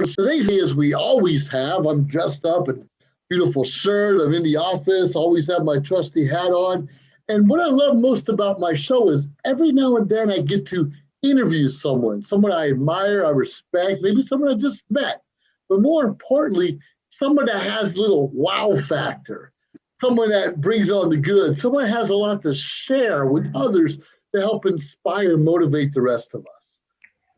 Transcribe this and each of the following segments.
for today's day, as we always have, I'm dressed up in beautiful shirt. I'm in the office, always have my trusty hat on. And what I love most about my show is every now and then I get to interview someone I admire, I respect, maybe someone I just met. But more importantly, someone that has a little wow factor, someone that brings on the good, someone that has a lot to share with others to help inspire and motivate the rest of us.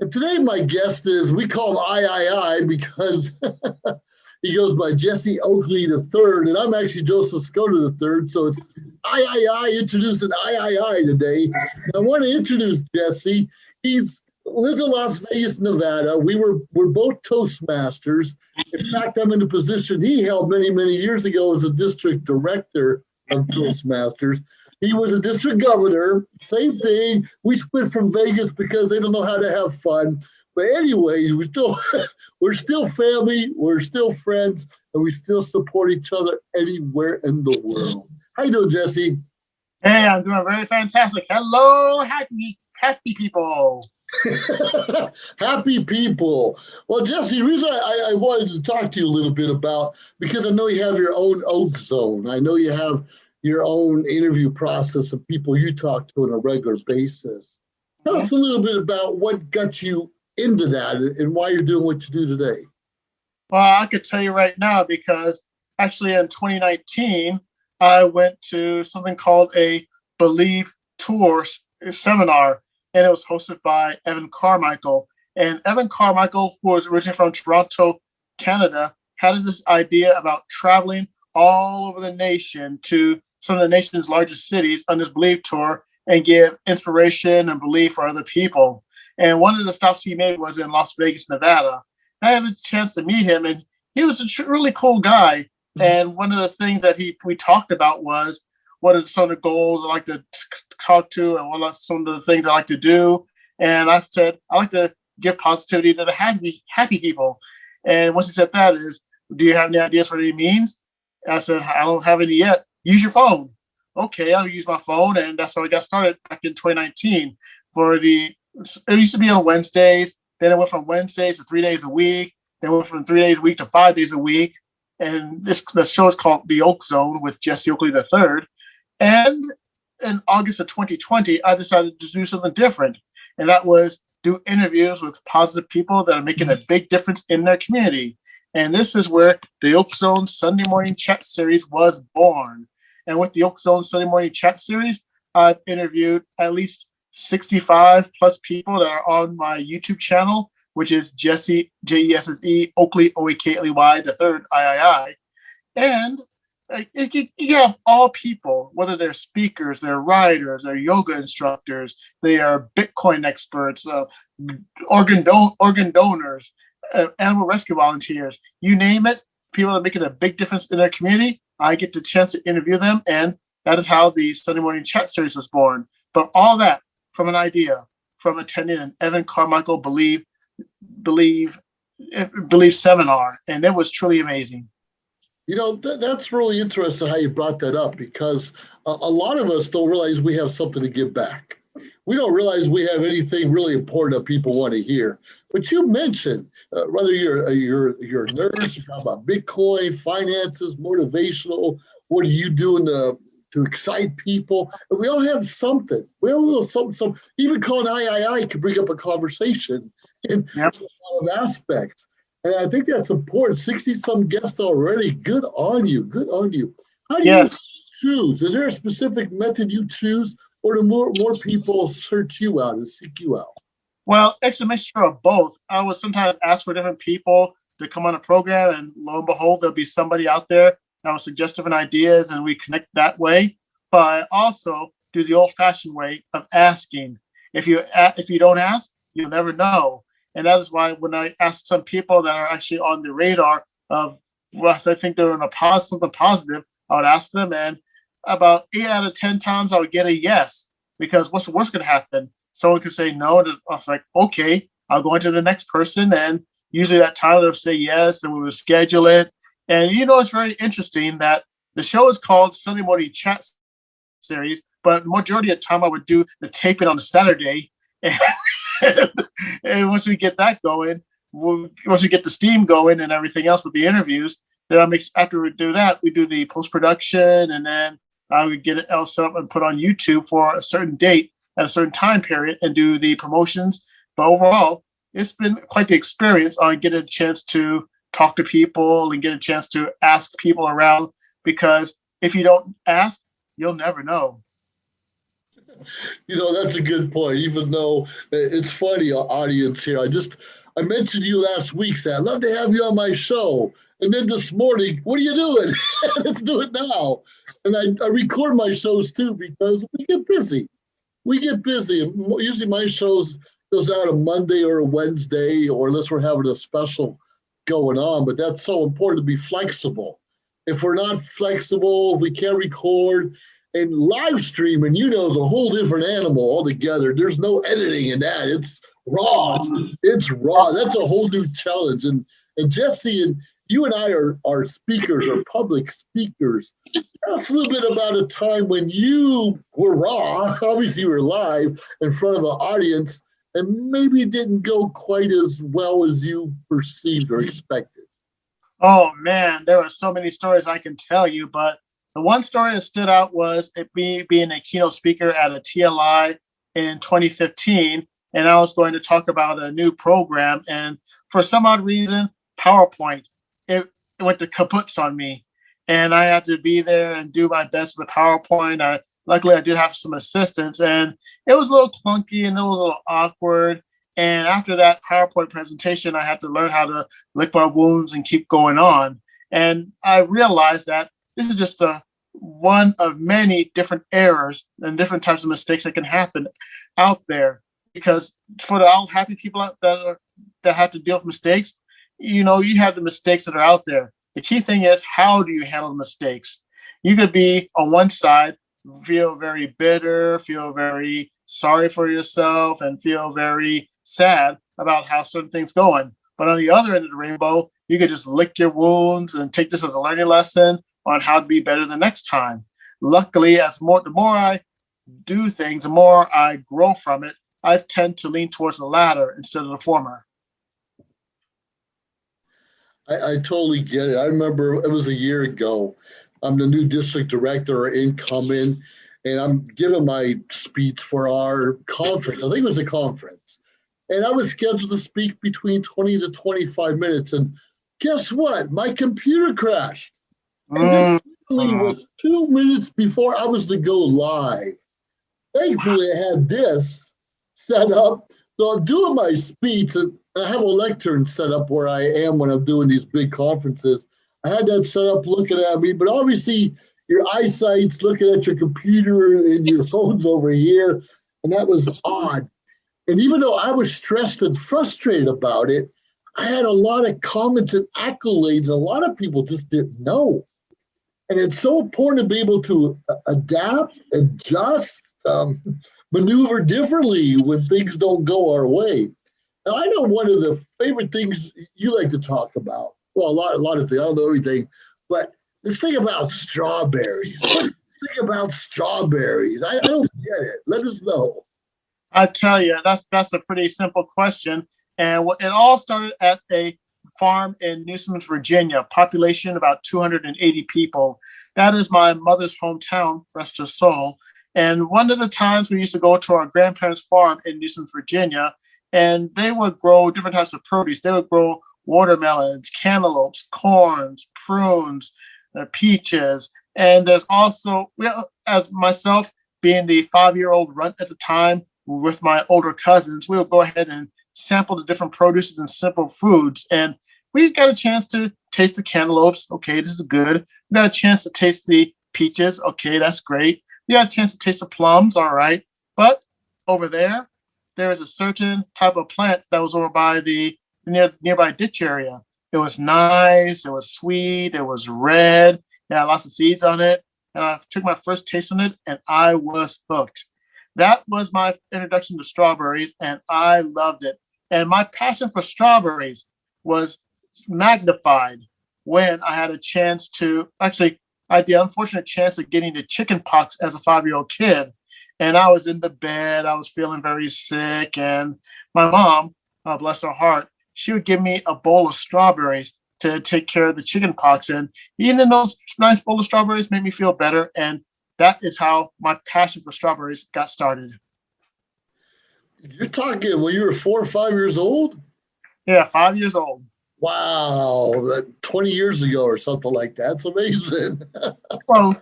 And today my guest is, we call him III because he goes by Jesse Oakley III, and I'm actually Joseph Skoda III, so it's III introducing III today. And I want to introduce Jesse. He's lives in Las Vegas, Nevada. We're both Toastmasters. In fact, I'm in the position he held many, many years ago as a district director of Toastmasters. He was a district governor, same thing. We split from Vegas because they don't know how to have fun. But anyway, we're still family, we're still friends, and we still support each other anywhere in the world. How you doing, Jesse? Hey, I'm doing very fantastic. Hello, happy people. Happy people. Well, Jesse, the reason I wanted to talk to you a little bit about, because I know you have your own Oak Zone. I know you have your own interview process of people you talk to on a regular basis. Tell us a little bit about what got you into that and why you're doing what you do today. Well, I could tell you right now because actually in 2019, I went to something called a Believe Tour seminar, and it was hosted by Evan Carmichael. And Evan Carmichael, who was originally from Toronto, Canada, had this idea about traveling all over the nation to some of the nation's largest cities on this Believe Tour and give inspiration and belief for other people. And one of the stops he made was in Las Vegas, Nevada. I had a chance to meet him, and he was a really cool guy. And one of the things that we talked about was what are some of the goals I like to talk to, and what are some of the things I like to do. And I said, I like to give positivity to the happy people. And once he said that is, do you have any ideas for what it means? And I said, I don't have any yet. Use your phone. Okay, I'll use my phone. And that's how I got started back in 2019. It used to be on Wednesdays. Then it went from Wednesdays to 3 days a week. Then it went from 3 days a week to 5 days a week. And the show is called The Oak Zone with Jesse Oakley III. And in August of 2020, I decided to do something different. And that was do interviews with positive people that are making a big difference in their community. And this is where the Oak Zone Sunday Morning Chat Series was born. And with the Oak Zone Sunday Morning Chat Series, I've interviewed at least 65 plus people that are on my YouTube channel, which is Jesse, Jesse Oakley, Oakley the third III. And you have all people, whether they're speakers, they're writers, they're yoga instructors, they are Bitcoin experts, organ donors, animal rescue volunteers, you name it, people are making a big difference in their community. I get the chance to interview them, and that is how the Sunday Morning Chat Series was born. But all that from an idea, from attending an Evan Carmichael Believe seminar, and it was truly amazing. You know, that's really interesting how you brought that up, because a lot of us don't realize we have something to give back. We don't realize we have anything really important that people want to hear. But you mentioned, whether you're a nurse, you talk about Bitcoin, finances, motivational, what are you doing to excite people? And we all have something. We have a little something. Even calling III can bring up a conversation in a lot of aspects. And I think that's important. 60-some guests already. Good on you. Good on you. How do you choose? Is there a specific method you choose, or do more people search you out and seek you out? Well, it's a mixture of both. I would sometimes ask for different people to come on a program, and lo and behold, there'll be somebody out there that will suggest different ideas, and we connect that way. But I also do the old-fashioned way of asking. If you don't ask, you'll never know. And that is why when I ask some people that are actually on the radar of what I think they're in something positive, I would ask them, and about 8 out of 10 times I would get a yes, because what's the worst going to happen? Someone could say no. I was like, okay, I'll go into the next person, and usually that time they'll say yes, and we will schedule it. And it's very interesting that the show is called Sunday Morning Chat Series, but majority of the time I would do the taping on a Saturday. And once we get that going, once we get the steam going and everything else with the interviews, then after we do that, we do the post production, and then I would get it all set up and put on YouTube for a certain date at a certain time period and do the promotions. But overall, it's been quite the experience on getting a chance to talk to people and get a chance to ask people around, because if you don't ask, you'll never know. That's a good point. Even though it's funny, audience here, I mentioned you last week, saying I'd love to have you on my show. And then this morning, what are you doing? Let's do it now. And I record my shows too, because we get busy. And usually my shows goes out a Monday or a Wednesday, or unless we're having a special going on. But that's so important to be flexible. If we're not flexible, if we can't record, and live streaming, is a whole different animal altogether. There's no editing in that. It's raw. That's a whole new challenge. And Jesse, and you and I are speakers, are public speakers. Tell us a little bit about a time when you were raw. Obviously, you were live in front of an audience, and maybe it didn't go quite as well as you perceived or expected. Oh, man, there were so many stories I can tell you, but the one story that stood out was me being a keynote speaker at a TLI in 2015, and I was going to talk about a new program, and for some odd reason, PowerPoint, it went to kaputs on me, and I had to be there and do my best with PowerPoint. Luckily, I did have some assistance, and it was a little clunky and it was a little awkward. And after that PowerPoint presentation, I had to learn how to lick my wounds and keep going on. And I realized that this is just one of many different errors and different types of mistakes that can happen out there. Because for the unhappy people that have to deal with mistakes, you have the mistakes that are out there. The key thing is, how do you handle mistakes? You could be on one side, feel very bitter, feel very sorry for yourself, and feel very sad about how certain things going. But on the other end of the rainbow, you could just lick your wounds and take this as a learning lesson on how to be better the next time. Luckily, the more I do things, the more I grow from it. I tend to lean towards the latter instead of the former. I totally get it. I remember it was a year ago. I'm the new district director incoming, and I'm giving my speech for our conference. I think it was a conference. And I was scheduled to speak between 20 to 25 minutes. And guess what? My computer crashed. And this was 2 minutes before I was to go live. Thankfully, I had this set up. So I'm doing my speech, and I have a lectern set up where I am when I'm doing these big conferences. I had that set up looking at me, but obviously your eyesight's looking at your computer and your phone's over here, and that was odd. And even though I was stressed and frustrated about it, I had a lot of comments and accolades. A lot of people just didn't know. And it's so important to be able to adapt, adjust, maneuver differently when things don't go our way. Now, I know one of the favorite things you like to talk about. Well, a lot of things. I don't know everything, but this thing about strawberries. What do you think about strawberries? I don't get it. Let us know. I tell you, that's a pretty simple question. And it all started at a farm in Newsoms, Virginia, population about 280 people. That is my mother's hometown, rest her soul. And one of the times we used to go to our grandparents' farm in Newsoms, Virginia, and they would grow different types of produce. They would grow watermelons, cantaloupes, corns, prunes, peaches. And there's also, as myself being the 5-year-old runt at the time with my older cousins, we would go ahead and sample the different produces and simple foods. And we got a chance to taste the cantaloupes. Okay, this is good. We got a chance to taste the peaches. Okay, that's great. We got a chance to taste the plums. All right. But over there is a certain type of plant that was over by the nearby ditch area. It was nice. It was sweet. It was red. It had lots of seeds on it. And I took my first taste on it, and I was hooked. That was my introduction to strawberries, and I loved it. And my passion for strawberries was magnified when I had a chance to I had the unfortunate chance of getting the chicken pox as a 5-year-old kid. And I was in the bed. I was feeling very sick. And my mom, bless her heart, she would give me a bowl of strawberries to take care of the chicken pox. And eating those nice bowl of strawberries made me feel better. And that is how my passion for strawberries got started. You're talking when you were 4 or 5 years old? Yeah, 5 years old. Wow, 20 years ago or something like that. That's amazing. Well,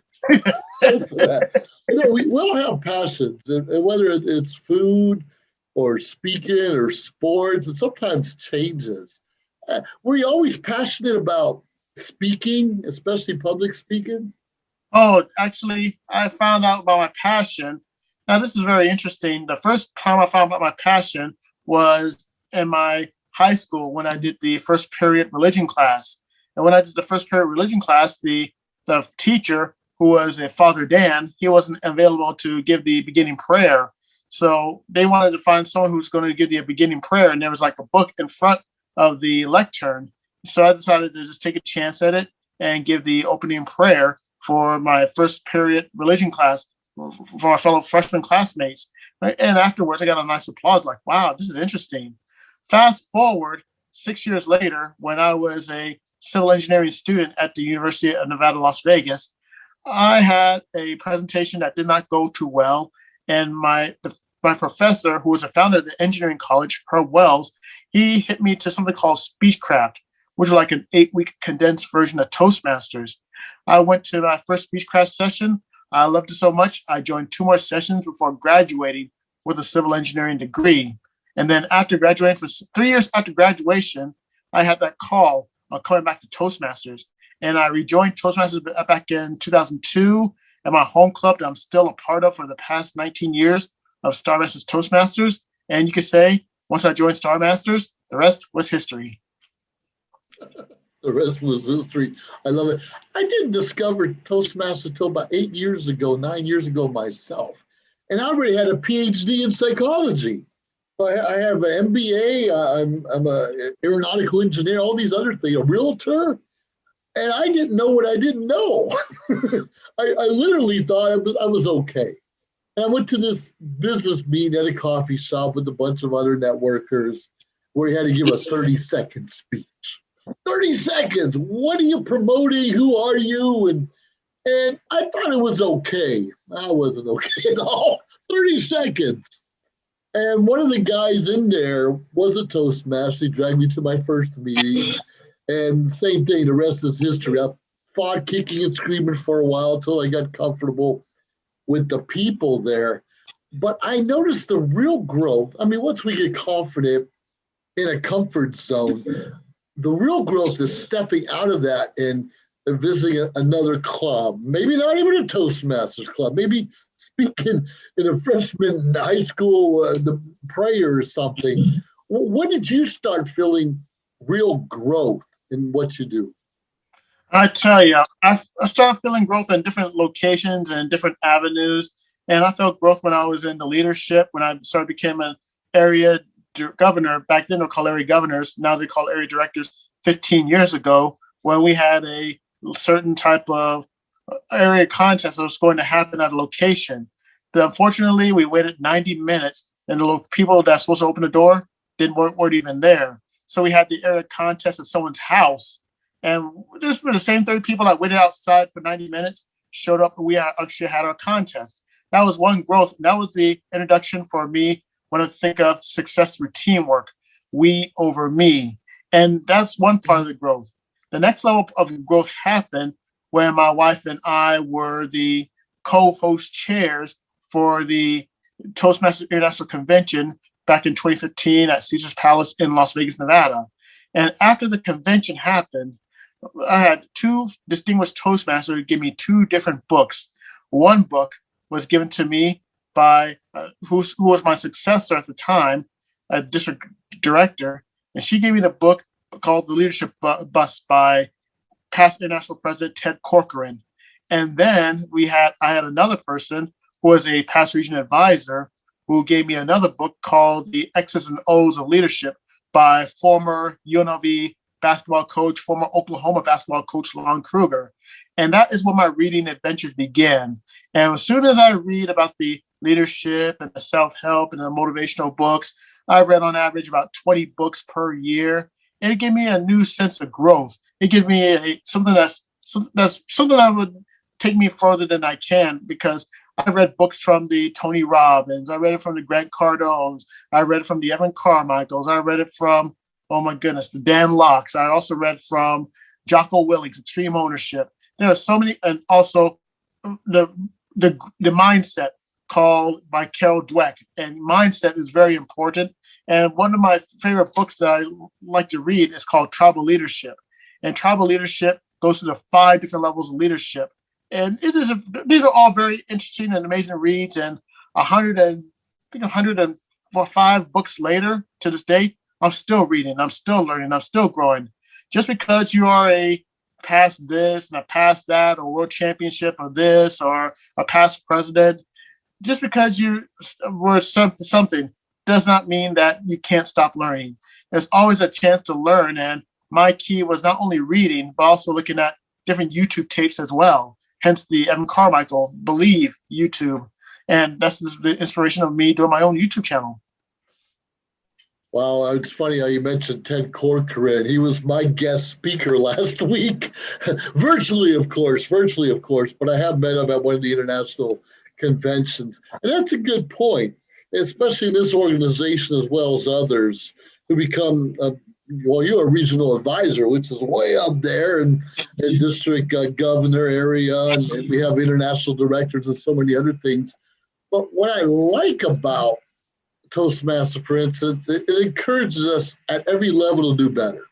We all have passions, and whether it's food or speaking or sports, it sometimes changes. Were you always passionate about speaking, especially public speaking? oh, actually, I found out about my passion. Now, this is very interesting. The first time I found out my passion was in my high school when I did the first period religion class. And when I did the first period religion class, the teacher, who was a Father Dan, he wasn't available to give the beginning prayer. So they wanted to find someone who's going to give the beginning prayer. And there was like a book in front of the lectern. So I decided to just take a chance at it and give the opening prayer for my first period religion class for my fellow freshman classmates. Right? And afterwards, I got a nice applause like, wow, this is interesting. Fast forward 6 years later, when I was a civil engineering student at the University of Nevada, Las Vegas, I had a presentation that did not go too well. And my professor, who was a founder of the engineering college, Herb Wells, he hit me to something called Speechcraft, which was like an 8-week condensed version of Toastmasters. I went to my first Speechcraft session. I loved it so much, I joined 2 more sessions before graduating with a civil engineering degree. And then after graduating, for 3 years after graduation, I had that call coming back to Toastmasters. And I rejoined Toastmasters back in 2002 at my home club that I'm still a part of for the past 19 years of Star Masters Toastmasters. And you could say, once I joined Star Masters, the rest was history. The rest was history. I love it. I didn't discover Toastmasters until about 8 years ago, 9 years ago myself. And I already had a PhD in psychology. I have an MBA. I'm an aeronautical engineer, all these other things, a realtor. And I didn't know what I didn't know. I literally thought I was okay. And I went to this business meeting at a coffee shop with a bunch of other networkers where he had to give a 30-second speech. 30 seconds. What are you promoting? Who are you? And I thought it was okay. I wasn't okay at all. 30 seconds. And one of the guys in there was a Toastmaster. He dragged me to my first meeting. And same thing, the rest is history. I fought kicking and screaming for a while until I got comfortable with the people there. But I noticed the real growth. I mean, once we get confident in a comfort zone, the real growth is stepping out of that and visiting another club. Maybe not even a Toastmasters club. Maybe speaking in a freshman high school the prayer or something. When did you start feeling real growth in what you do? I tell you, I started feeling growth in different locations and different avenues. And I felt growth when I was in the leadership, when I started became an area governor. Back then they were called area governors. Now they call area directors 15 years ago, when we had a certain type of area contest that was going to happen at a location. But unfortunately, we waited 90 minutes and the people that's supposed to open the door weren't even there. So we had the area contest at someone's house. And just for the same 30 people that waited outside for 90 minutes showed up, and we actually had our contest. That was one growth. And that was the introduction for me when I think of success through teamwork, we over me. And that's one part of the growth. The next level of growth happened when my wife and I were the co-host chairs for the Toastmasters International Convention back in 2015 at Caesar's Palace in Las Vegas, Nevada. And after the convention happened, I had 2 distinguished Toastmasters who gave me 2 different books. One book was given to me by who was my successor at the time, a district director, and she gave me the book called The Leadership Bus by past international president Ted Corcoran. And then I had another person who was a past region advisor who gave me another book called The X's and O's of Leadership by former UNLV basketball coach, former Oklahoma basketball coach, Lon Kruger. And that is where my reading adventures began. And as soon as I read about the leadership and the self-help and the motivational books, I read on average about 20 books per year, and it gave me a new sense of growth. It gives me something that would take me further than I can, because I read books from the Tony Robbins, I read it from the Grant Cardones, I read it from the Evan Carmichaels, I read it from, oh my goodness, the Dan Locks. I also read from Jocko Willink's Extreme Ownership. There are so many, and also the mindset called by Carol Dweck. And mindset is very important. And one of my favorite books that I like to read is called Tribal Leadership. And tribal leadership goes through the 5 different levels of leadership. And these are all very interesting and amazing reads. And 105 books later to this day, I'm still reading, I'm still learning, I'm still growing. Just because you are a past this and a past that, or world championship or this, or a past president, just because you were something does not mean that you can't stop learning. There's always a chance to learn. And my key was not only reading, but also looking at different YouTube tapes as well. Hence the Evan Carmichael Believe YouTube. And that's the inspiration of me doing my own YouTube channel. Wow, it's funny how you mentioned Ted Corcoran. He was my guest speaker last week, virtually, of course, but I have met him at one of the international conventions. And that's a good point, especially in this organization as well as others who become, you're a regional advisor, which is way up there in district governor area, and we have international directors and so many other things. But what I like about Toastmaster, for instance, it encourages us at every level to do better.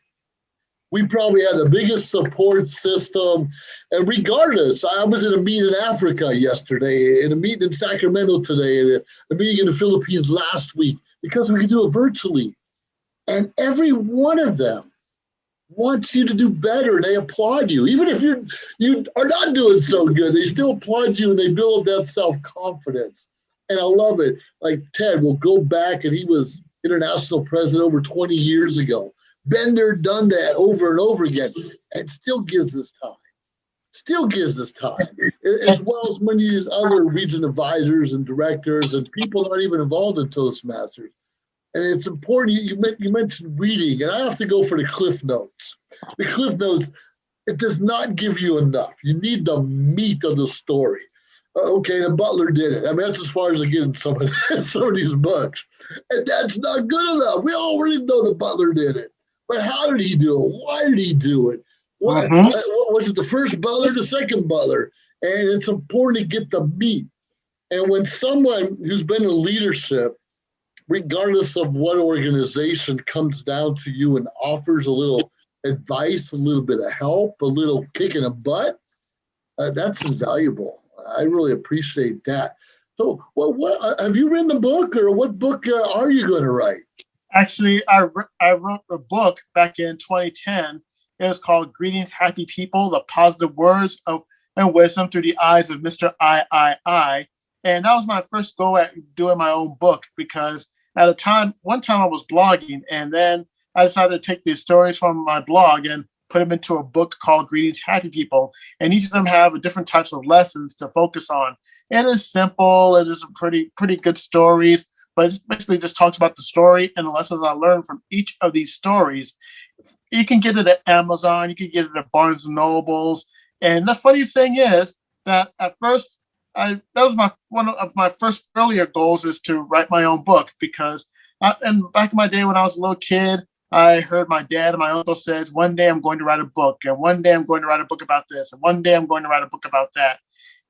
We probably had the biggest support system, and regardless, I was in a meeting in Africa yesterday, in a meeting in Sacramento today, a meeting in the Philippines last week, because we can do it virtually. And every one of them wants you to do better. They applaud you. Even if you are not doing so good, they still applaud you, and they build that self-confidence. And I love it. Like Ted will go back, and he was international president over 20 years ago. Been there, done that over and over again, and still gives us time. As well as many of these other region advisors and directors and people not even involved in Toastmasters. And it's important, you mentioned reading, and I have to go for the Cliff Notes. The Cliff Notes, it does not give you enough. You need the meat of the story. Okay, the butler did it. I mean, that's as far as I get in some of these books. And that's not good enough. We already know the butler did it. But how did he do it? Why did he do it? What was it, the first butler, the second butler? And it's important to get the meat. And when someone who's been in leadership, regardless of what organization, comes down to you and offers a little advice, a little bit of help, a little kick in the butt, that's invaluable. I really appreciate that. So, what have you written a book, or what book are you going to write? Actually, I wrote a book back in 2010. It was called Greetings, Happy People, The Positive Words and Wisdom Through the Eyes of Mr. I. And that was my first go at doing my own book, because at one time I was blogging, and then I decided to take these stories from my blog and put them into a book called Greetings, Happy People. And each of them have different types of lessons to focus on. It is simple. It is pretty good stories, but it basically just talks about the story and the lessons I learned from each of these stories. You can get it at Amazon. You can get it at Barnes and Nobles. And the funny thing is that at first, that was one of my first earlier goals, is to write my own book, because and back in my day when I was a little kid, I heard my dad and my uncle says, one day I'm going to write a book, and one day I'm going to write a book about this, and one day I'm going to write a book about that.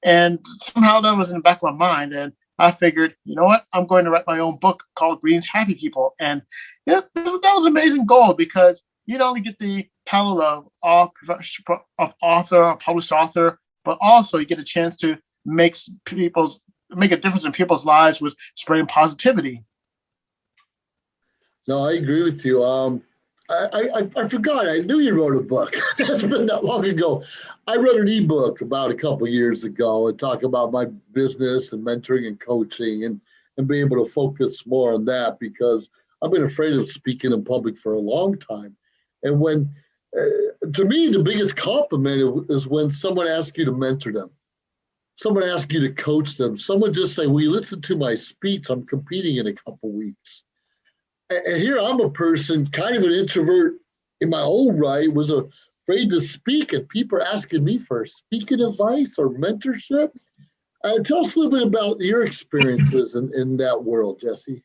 And somehow that was in the back of my mind. And I figured, you know what? I'm going to write my own book called Greetings, Happy People. And that was an amazing goal, because you not only get the title of author, a published author, but also you get a chance to make a difference in people's lives with spreading positivity. No, I agree with you. I forgot. I knew you wrote a book. It's been that long ago. I wrote an ebook about a couple years ago and talk about my business and mentoring and coaching, and be able to focus more on that, because I've been afraid of speaking in public for a long time. And when, to me, the biggest compliment is when someone asks you to mentor them. Someone asks you to coach them. Someone just say, "Will you listen to my speech? I'm competing in a couple weeks." And here I'm a person, kind of an introvert in my own right, was afraid to speak, and people are asking me for speaking advice or mentorship. Tell us a little bit about your experiences in that world, Jesse.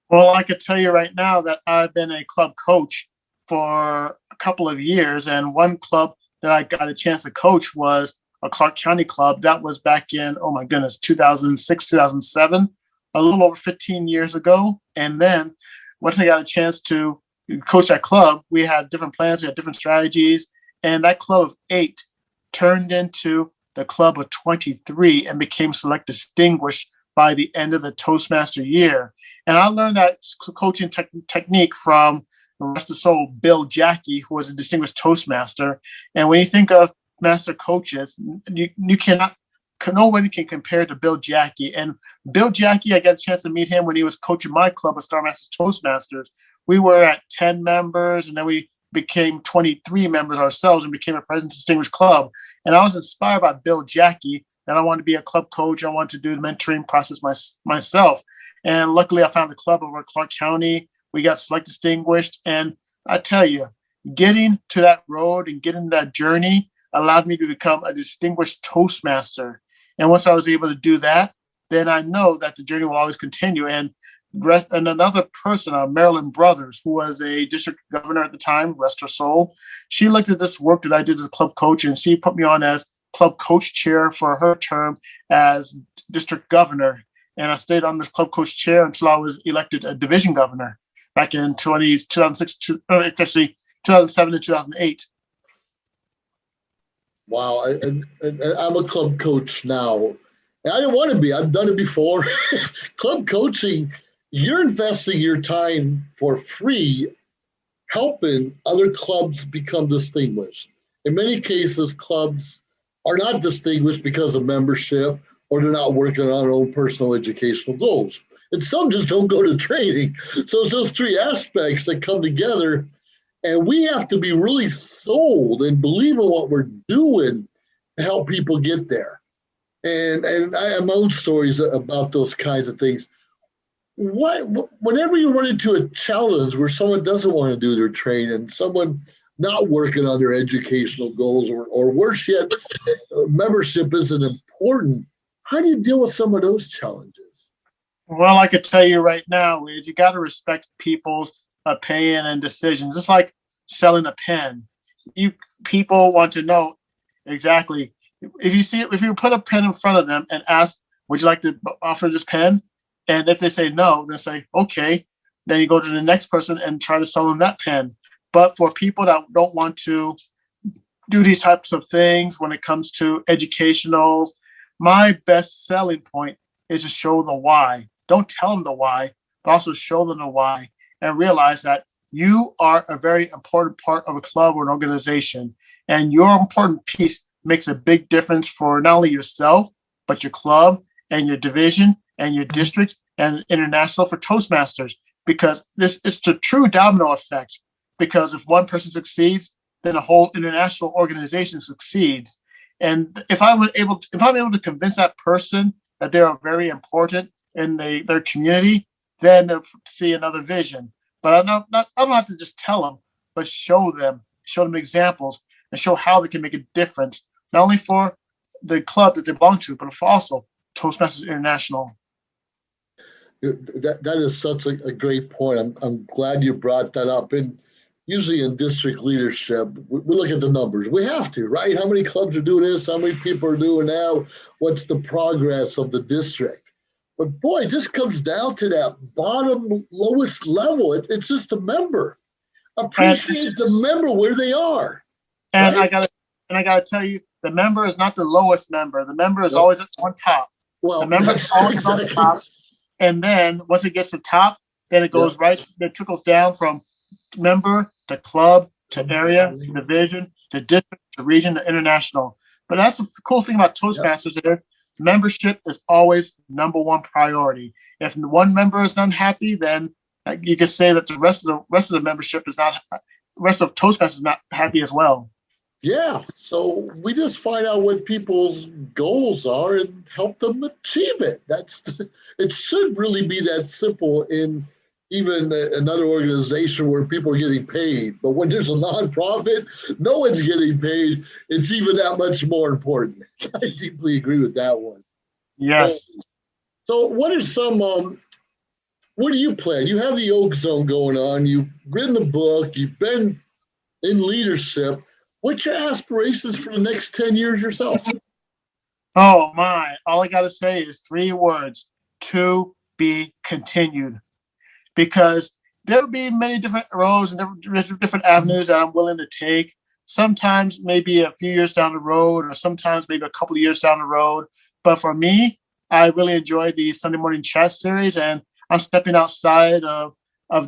Well, I could tell you right now that I've been a club coach for a couple of years, and one club that I got a chance to coach was a Clark County club. That was back in, oh my goodness, 2006, 2007, a little over 15 years ago. And then once I got a chance to coach that club, we had different plans, we had different strategies, and that club of 8 turned into the club of 23 and became select distinguished by the end of the Toastmaster year. And I learned that coaching technique from, rest of soul, Bill Jackie, who was a distinguished Toastmaster. And when you think of master coaches, you cannot, nobody can compare to Bill Jackie. And Bill Jackie, I got a chance to meet him when he was coaching my club of Star Masters Toastmasters. We were at 10 members, and then we became 23 members ourselves and became a President's Distinguished Club. And I was inspired by Bill Jackie that I wanted to be a club coach. I wanted to do the mentoring process myself. And luckily, I found a club over Clark County. We got select distinguished. And I tell you, getting to that road and getting that journey allowed me to become a distinguished Toastmaster. And once I was able to do that, then I know that the journey will always continue. And another person, Marilyn Brothers, who was a district governor at the time, rest her soul, she looked at this work that I did as a club coach, and she put me on as club coach chair for her term as district governor. And I stayed on this club coach chair until I was elected a division governor back in 2006, actually 2007 to 2008. Wow, I'm a club coach now. I didn't want to be. I've done it before. Club coaching, you're investing your time for free, helping other clubs become distinguished. In many cases, clubs are not distinguished because of membership or they're not working on their own personal educational goals. And some just don't go to training. So it's those three aspects that come together. And we have to be really sold and believe in what we're doing to help people get there. And I have my own stories about those kinds of things. Whenever you run into a challenge where someone doesn't want to do their training, someone not working on their educational goals, or worse yet, membership isn't important, how do you deal with some of those challenges? Well, I could tell you right now, you got to respect people's opinion and decisions. It's like selling a pen. People want to know exactly. If you put a pen in front of them and ask, "Would you like to offer this pen?" And if they say no, then say, "Okay." Then you go to the next person and try to sell them that pen. But for people that don't want to do these types of things when it comes to educationals, my best selling point is to show the why. Don't tell them the why, but also show them the why and realize that you are a very important part of a club or an organization. And your important piece makes a big difference for not only yourself, but your club and your division and your district and international for Toastmasters. Because this is the true domino effect. Because if one person succeeds, then a whole international organization succeeds. And if I'm able to convince that person that they are very important in their community, then they'll see another vision. But I don't have to just tell them, but show them examples and show how they can make a difference, not only for the club that they belong to, but for also Toastmasters International. That is such a great point. I'm glad you brought that up. And usually in district leadership, we look at the numbers. We have to, right? How many clubs are doing this? How many people are doing now? What's the progress of the district? But boy, it just comes down to that bottom, lowest level. It's just a member. Appreciate the member where they are. And right? I gotta tell you, the member is not the lowest member. The member is always on top. Well, the member is always on top. And then once it gets to top, then it goes right. It trickles down from member to club to area to division to district to region to international. But that's the cool thing about Toastmasters is membership is always number one priority. If one member is unhappy, then you can say that the rest of the membership is not. The rest of Toastmasters is not happy as well. Yeah, so we just find out what people's goals are and help them achieve it. It should really be that simple in even another organization where people are getting paid. But when there's a nonprofit, no one's getting paid. It's even that much more important. I deeply agree with that one. Yes. So what are some, what do you plan? You have the Oak Zone going on. You've written a book. You've been in leadership. What's your aspirations for the next 10 years yourself? Oh my, all I got to say is 3 words: to be continued. Because there will be many different roads and different avenues that I'm willing to take. Sometimes maybe a few years down the road, or sometimes maybe a couple of years down the road. But for me, I really enjoy the Sunday morning chat series, and I'm stepping outside of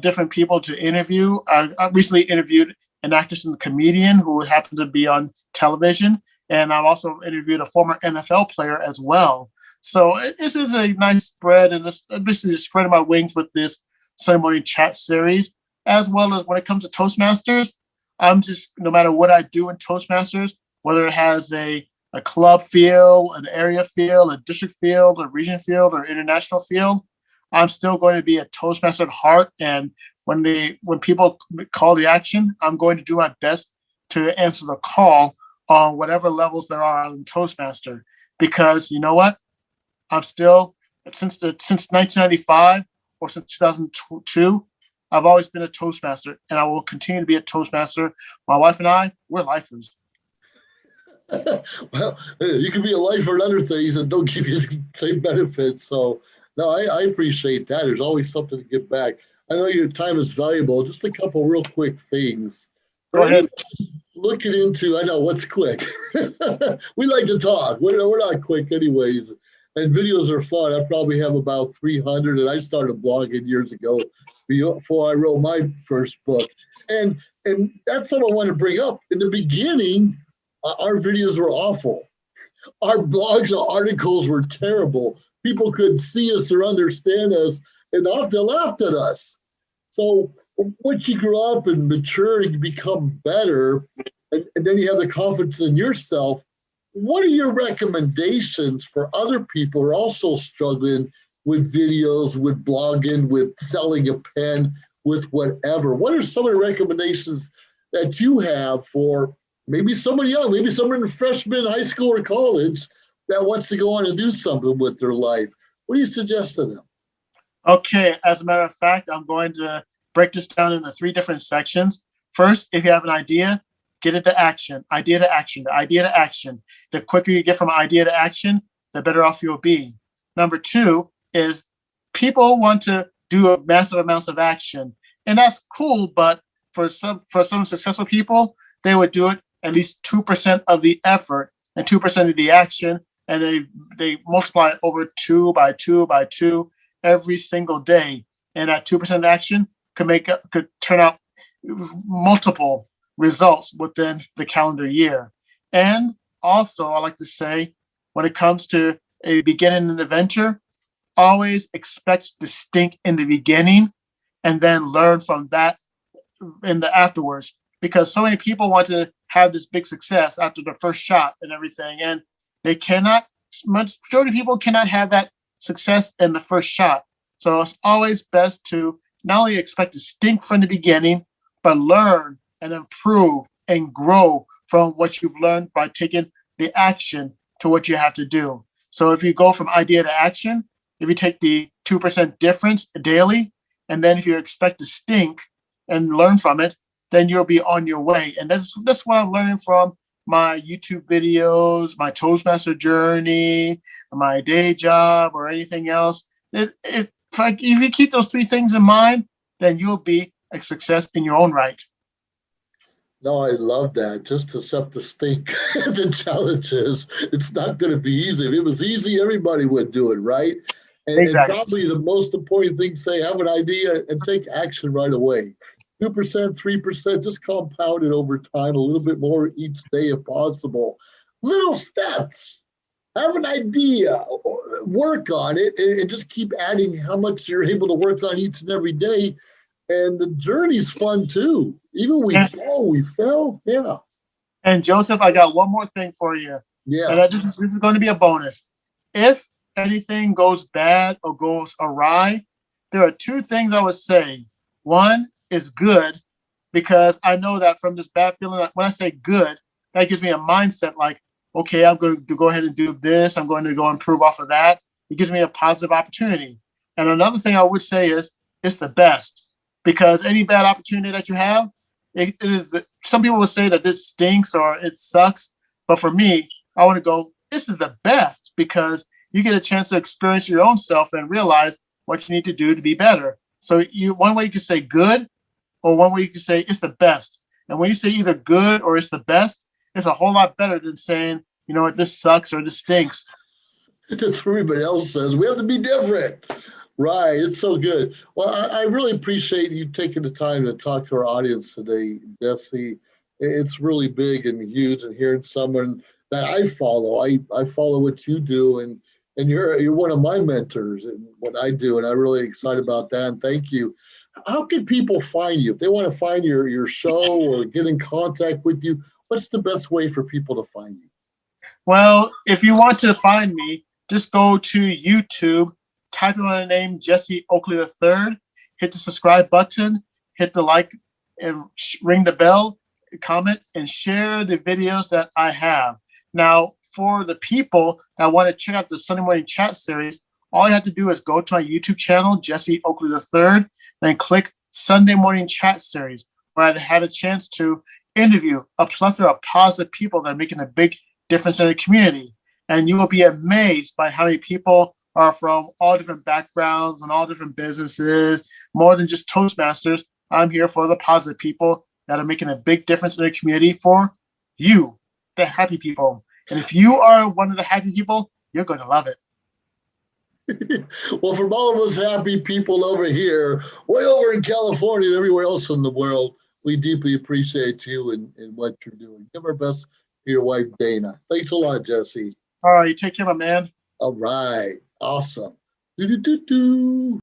different people to interview. I recently interviewed an actress and comedian who happened to be on television, and I've also interviewed a former NFL player as well. So this is a nice spread, and I'm basically just spreading my wings with this Sunday morning chat series, as well as when it comes to Toastmasters. I'm just, no matter what I do in Toastmasters, whether it has a club feel, an area feel, a district field, a region field, or international field, I'm still going to be a Toastmaster at heart. And when people call the action, I'm going to do my best to answer the call on whatever levels there are on Toastmaster. Because you know what? I'm still, since 1995 or since 2002, I've always been a Toastmaster, and I will continue to be a Toastmaster. My wife and I, we're lifers. Well, you can be a lifer in other things that don't give you the same benefits. So, no, I appreciate that. There's always something to give back. I know your time is valuable. Just a couple real quick things. Go ahead. Looking into, I know what's quick. We like to talk. We're not quick, anyways. And videos are fun. I probably have about 300, and I started blogging years ago before I wrote my first book. And that's what I want to bring up. In the beginning, our videos were awful. Our blogs and articles were terrible. People couldn't see us or understand us, and often laughed at us. So once you grow up and mature and you become better, and then you have the confidence in yourself, what are your recommendations for other people who are also struggling with videos, with blogging, with selling a pen, with whatever? What are some of the recommendations that you have for maybe somebody young, maybe someone in freshman high school or college that wants to go on and do something with their life? What do you suggest to them? Okay, as a matter of fact, I'm going to break this down into 3 different sections. First, if you have an idea, get it to action, idea to action, the idea to action. The quicker you get from idea to action, the better off you'll be. Number 2 is people want to do massive amounts of action, and that's cool. But for some successful people, they would do it at least 2% of the effort and 2% of the action, and they multiply it over 2 by 2 by 2 every single day. And that 2% action could turn out multiple results within the calendar year. And also, I like to say, when it comes to a beginning an adventure, always expect to stink in the beginning and then learn from that in the afterwards. Because so many people want to have this big success after the first shot and everything, and they cannot. Majority of people cannot have that success in the first shot. So it's always best to not only expect to stink from the beginning, but learn and improve and grow from what you've learned by taking the action to what you have to do. So if you go from idea to action, if you take the 2% difference daily, and then if you expect to stink and learn from it, then you'll be on your way. And that's what I'm learning from my YouTube videos, my Toastmaster journey, my day job, or anything else. If you keep those 3 things in mind, then you'll be a success in your own right. No, I love that. Just accept the stink, the challenges. It's not going to be easy. If it was easy, everybody would do it, right? And probably the most important thing, say, have an idea and take action right away. 2%, 3%, just compound it over time, a little bit more each day if possible. Little steps. Have an idea, work on it, and just keep adding how much you're able to work on each and every day. And the journey's fun too. Even we fail. Yeah. And Joseph, I got one more thing for you. Yeah. And this is going to be a bonus. If anything goes bad or goes awry, there are two things I would say. One is good, because I know that from this bad feeling, when I say good, that gives me a mindset like, okay, I'm going to go ahead and do this. I'm going to go improve off of that. It gives me a positive opportunity. And another thing I would say is it's the best, because any bad opportunity that you have, it is. Some people will say that this stinks or it sucks, but for me, I want to go, this is the best, because you get a chance to experience your own self and realize what you need to do to be better. So one way you can say good, or one way you can say it's the best. And when you say either good or it's the best, it's a whole lot better than saying, you know what, this sucks or this stinks. That's what everybody else says. We have to be different. Right. It's so good. Well, I really appreciate you taking the time to talk to our audience today, Jesse. It's really big and huge, and hearing someone that I follow. I follow what you do, and you're one of my mentors in what I do, and I'm really excited about that. And thank you. How can people find you if they want to find your show or get in contact with you? What's the best way for people to find you? Well, if you want to find me, just go to YouTube, type in my name, Jesse Oakley III, hit the subscribe button, hit the like, and ring the bell, comment, and share the videos that I have. Now, for the people that want to check out the Sunday morning chat series, all you have to do is go to my YouTube channel, Jesse Oakley III, and click Sunday morning chat series, where I had a chance to interview a plethora of positive people that are making a big difference in the community. And you will be amazed by how many people are from all different backgrounds and all different businesses, more than just Toastmasters. I'm here for the positive people that are making a big difference in the community for you, the happy people. And if you are one of the happy people, you're going to love it. Well, from all of us happy people over here, way over in California and everywhere else in the world, we deeply appreciate you and what you're doing. Give our best to your wife, Dana. Thanks a lot, Jesse. All right, you take care, my man. All right. Awesome. Do, do, do, do.